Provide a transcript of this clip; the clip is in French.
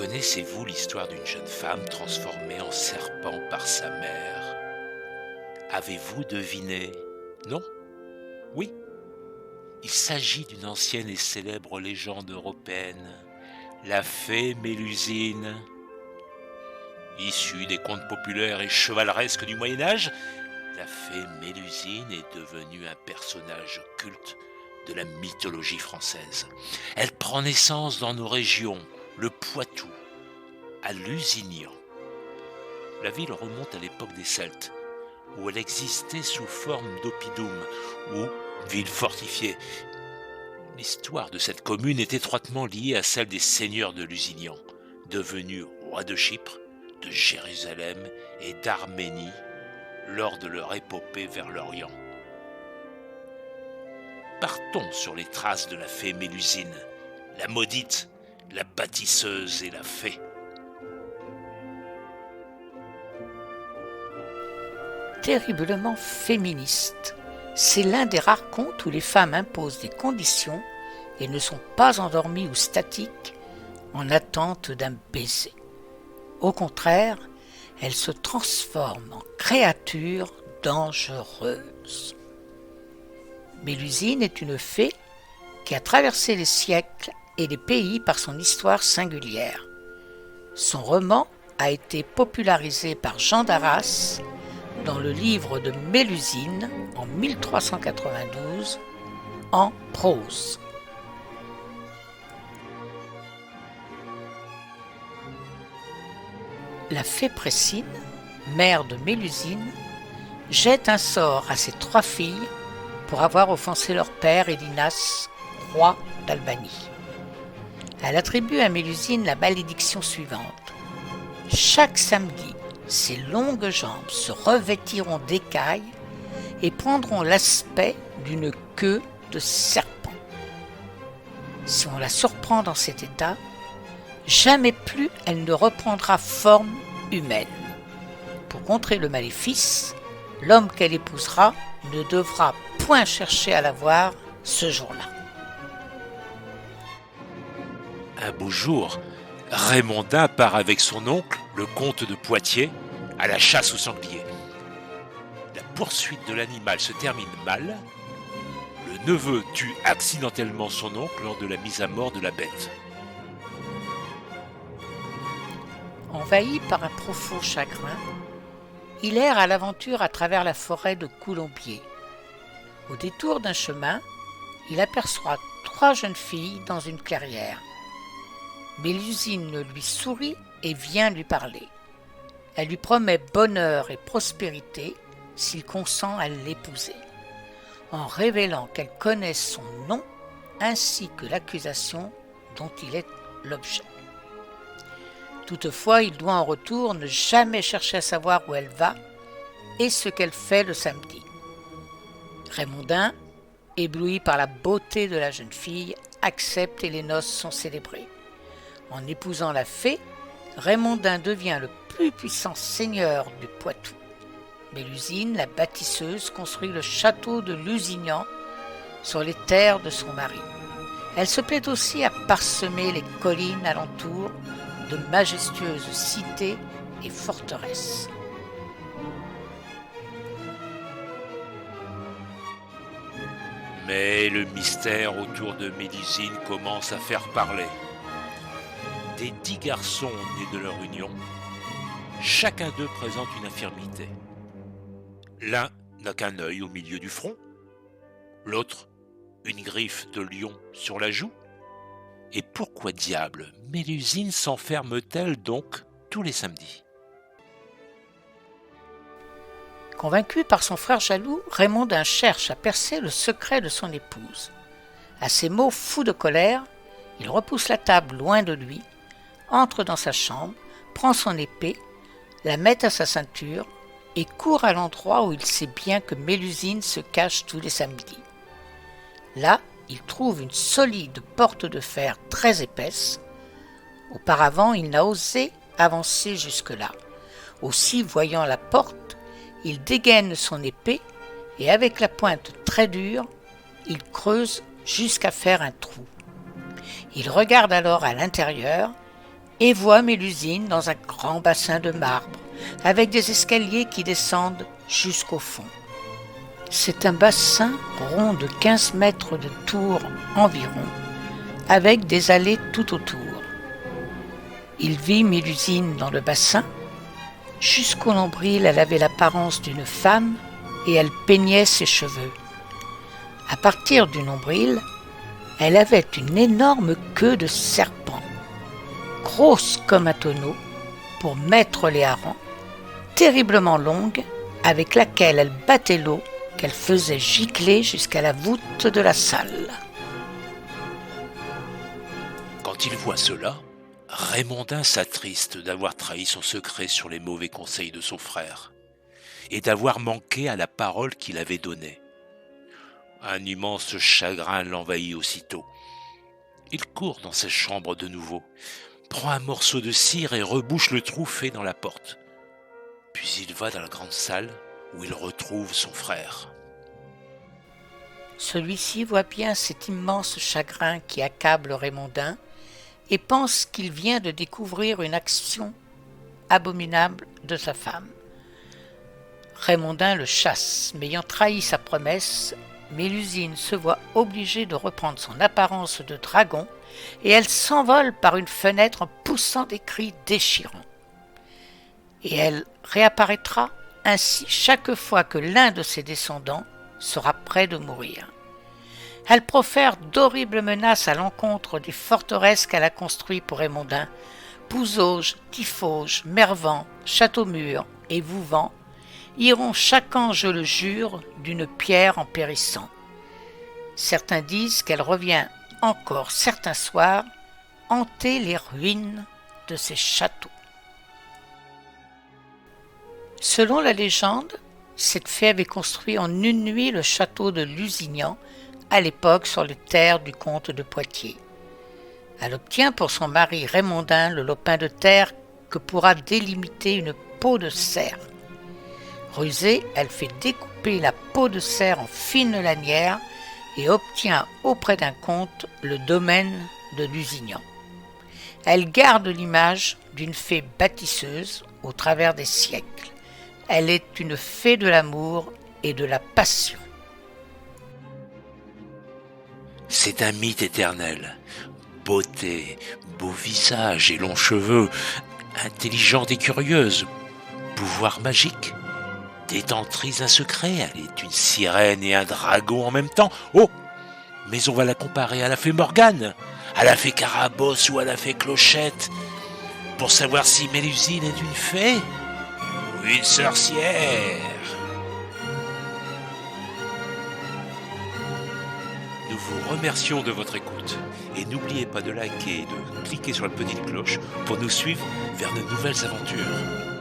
Connaissez-vous l'histoire d'une jeune femme transformée en serpent par sa mère? Avez-vous deviné? Non? Oui? Il s'agit d'une ancienne et célèbre légende européenne, la fée Mélusine. Issue des contes populaires et chevaleresques du Moyen-Âge, la fée Mélusine est devenue un personnage culte de la mythologie française. Elle prend naissance dans nos régions, le Poitou, à Lusignan. La ville remonte à l'époque des Celtes, où elle existait sous forme d'oppidum, ou ville fortifiée. L'histoire de cette commune est étroitement liée à celle des seigneurs de Lusignan, devenus rois de Chypre, de Jérusalem et d'Arménie lors de leur épopée vers l'Orient. Partons sur les traces de la fée Mélusine, la maudite, la bâtisseuse et la fée. Terriblement féministe. C'est l'un des rares contes où les femmes imposent des conditions et ne sont pas endormies ou statiques en attente d'un baiser. Au contraire, elles se transforment en créatures dangereuses. Mélusine est une fée qui a traversé les siècles et les pays par son histoire singulière. Son roman a été popularisé par Jean d'Arras dans le livre de Mélusine en 1392 en prose. La fée Précine, mère de Mélusine, jette un sort à ses 3 filles pour avoir offensé leur père Élinas, roi d'Albanie. Elle attribue à Mélusine la malédiction suivante. Chaque samedi, ses longues jambes se revêtiront d'écailles et prendront l'aspect d'une queue de serpent. Si on la surprend dans cet état, jamais plus elle ne reprendra forme humaine. Pour contrer le maléfice, l'homme qu'elle épousera ne devra point chercher à la voir ce jour-là. Un beau jour, Raymondin part avec son oncle, le comte de Poitiers, à la chasse au sanglier. La poursuite de l'animal se termine mal. Le neveu tue accidentellement son oncle lors de la mise à mort de la bête. Envahi par un profond chagrin, il erre à l'aventure à travers la forêt de Coulombiers. Au détour d'un chemin, il aperçoit 3 jeunes filles dans une clairière. Mélusine lui sourit et vient lui parler. Elle lui promet bonheur et prospérité s'il consent à l'épouser, en révélant qu'elle connaît son nom ainsi que l'accusation dont il est l'objet. Toutefois, il doit en retour ne jamais chercher à savoir où elle va et ce qu'elle fait le samedi. Raymondin, ébloui par la beauté de la jeune fille, accepte et les noces sont célébrées. En épousant la fée, Raymondin devient le plus puissant seigneur du Poitou. Mélusine, la bâtisseuse, construit le château de Lusignan sur les terres de son mari. Elle se plaît aussi à parsemer les collines alentour de majestueuses cités et forteresses. Mais le mystère autour de Mélusine commence à faire parler. Des 10 garçons nés de leur union, chacun d'eux présente une infirmité. L'un n'a qu'un œil au milieu du front, l'autre une griffe de lion sur la joue. Et pourquoi diable Mélusine s'enferme-t-elle donc tous les samedis? Convaincu par son frère jaloux, Raymondin cherche à percer le secret de son épouse. À ces mots, fou de colère, il repousse la table loin de lui, entre dans sa chambre, prend son épée, la met à sa ceinture et court à l'endroit où il sait bien que Mélusine se cache tous les samedis. Là, il trouve une solide porte de fer très épaisse. Auparavant, il n'a osé avancer jusque-là. Aussi, voyant la porte, il dégaine son épée et avec la pointe très dure, il creuse jusqu'à faire un trou. Il regarde alors à l'intérieur et voit Mélusine dans un grand bassin de marbre, avec des escaliers qui descendent jusqu'au fond. C'est un bassin rond de 15 mètres de tour environ, avec des allées tout autour. Il vit Mélusine dans le bassin. Jusqu'au nombril, elle avait l'apparence d'une femme et elle peignait ses cheveux. À partir du nombril, elle avait une énorme queue de serpent, grosse comme un tonneau, pour mettre les harengs, terriblement longue, avec laquelle elle battait l'eau qu'elle faisait gicler jusqu'à la voûte de la salle. Quand il voit cela, Raymondin s'attriste d'avoir trahi son secret sur les mauvais conseils de son frère et d'avoir manqué à la parole qu'il avait donnée. Un immense chagrin l'envahit aussitôt. Il court dans sa chambre de nouveau, prend un morceau de cire et rebouche le trou fait dans la porte. Puis il va dans la grande salle où il retrouve son frère. Celui-ci voit bien cet immense chagrin qui accable Raymondin et pense qu'il vient de découvrir une action abominable de sa femme. Raymondin le chasse, mais ayant trahi sa promesse, Mélusine se voit obligée de reprendre son apparence de dragon et elle s'envole par une fenêtre en poussant des cris déchirants. Et elle réapparaîtra ainsi chaque fois que l'un de ses descendants sera près de mourir. Elle profère d'horribles menaces à l'encontre des forteresses qu'elle a construites pour Raymondin, Pouzauges, Tiffauges, Mervan, Châteaumur et Vouvant iront chacun, je le jure, d'une pierre en périssant. Certains disent qu'elle revient encore certains soirs hanter les ruines de ces châteaux. Selon la légende, cette fée avait construit en une nuit le château de Lusignan, à l'époque sur les terres du comte de Poitiers. Elle obtient pour son mari Raymondin le lopin de terre que pourra délimiter une peau de cerf. Rusée, elle fait découper la peau de cerf en fines lanières et obtient auprès d'un comte le domaine de Lusignan. Elle garde l'image d'une fée bâtisseuse au travers des siècles. Elle est une fée de l'amour et de la passion. C'est un mythe éternel. Beauté, beau visage et longs cheveux, intelligente et curieuse, pouvoir magique, détentrice d'un secret, elle est une sirène et un dragon en même temps. Oh, mais on va la comparer à la fée Morgane, à la fée Carabosse ou à la fée Clochette, pour savoir si Mélusine est une fée ou une sorcière. Nous vous remercions de votre écoute et n'oubliez pas de liker et de cliquer sur la petite cloche pour nous suivre vers de nouvelles aventures.